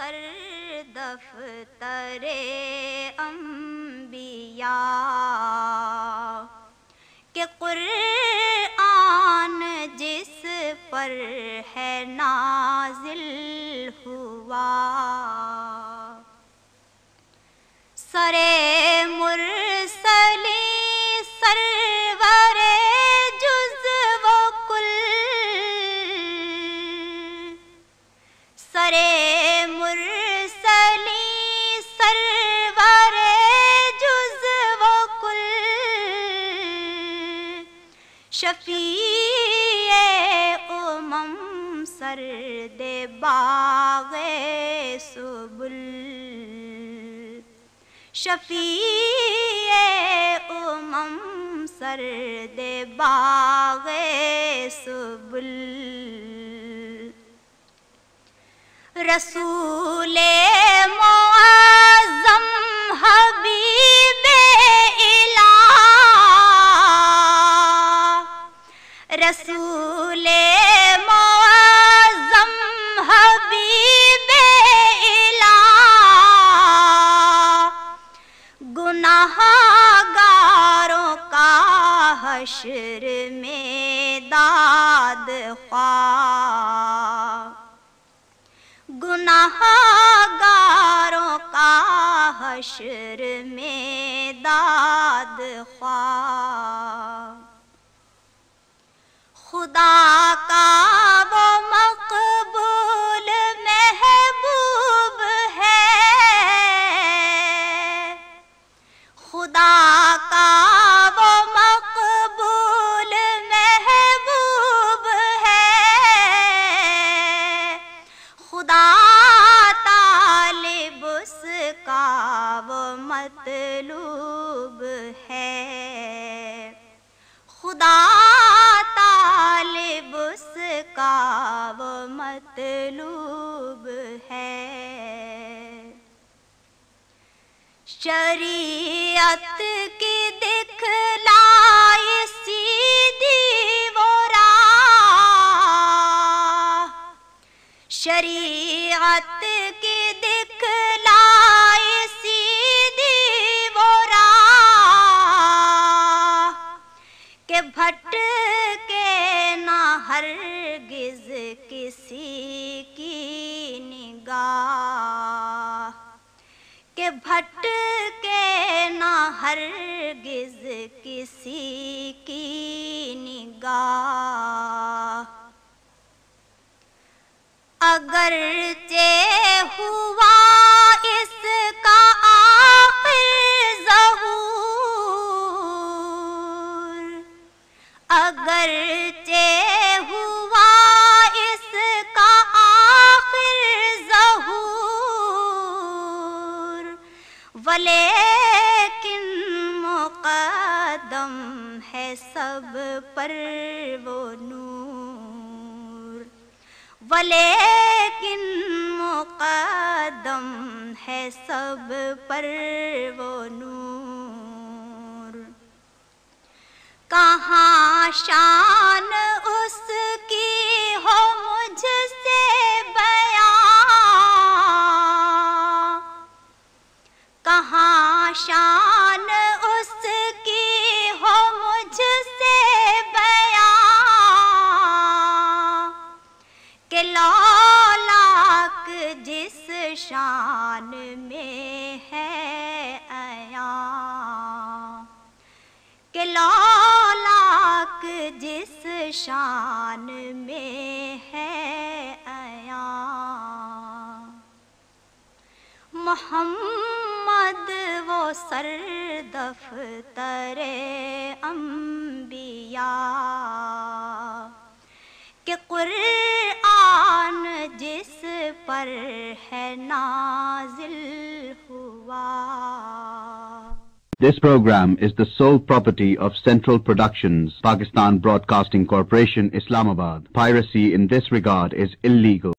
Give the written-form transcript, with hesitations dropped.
سر دفتر انبیاء کہ قرآن جس پر ہے نازل ہوا، سرے مرسلی سرور جز و کل، سرے مرسلی سرور جز و کل، شفیع امم سرد باغ سبل، شفیع امم سرد باغ سبل، رسول معظم حبیب الہ، رسول معظم حبیب الہ، گناہگاروں کا حشر میں داد خواہ، گناہگاروں کا حشر میں داد خواہ، خدا کا وہ مقبول محبوب ہے، خدا کا وہ مقبول محبوب ہے، خدا طالب اس کا وہ مطلوب ہے، خدا طالب اس کا وہ مطلوب ہے، شریعت کی دکھلائی سیدھی وہ راہ، شریعت کی دکھلائی سیدھی وہ راہ، کہ بھٹکے نہ ہرگز کسی کی نگاہ، کہ بھٹکے نہ ہرگز کسی کی نگاہ، اگرچہ ہوا اس کا آخر ظہور، اگرچہ ہوا اس کا آخر ظہور، ولیکن مقدم ہے سب پر وہ نور، ولیکن مقدم ہے سب پر وہ نور، کہاں شان اس کی ہو مجھ سے بیان، کہاں شان اس کی ہو مجھ سے بیان، کہ لولاک جس شان میں ہے عیاں، کہ لولاک جس شان میں ہے عیاں، محمد وہ سر دفتر انبیاء کہ قرآن جس پر ہے نازل ہوا۔ This program is the sole property of Central Productions, Pakistan Broadcasting Corporation, Islamabad. Piracy in this regard is illegal.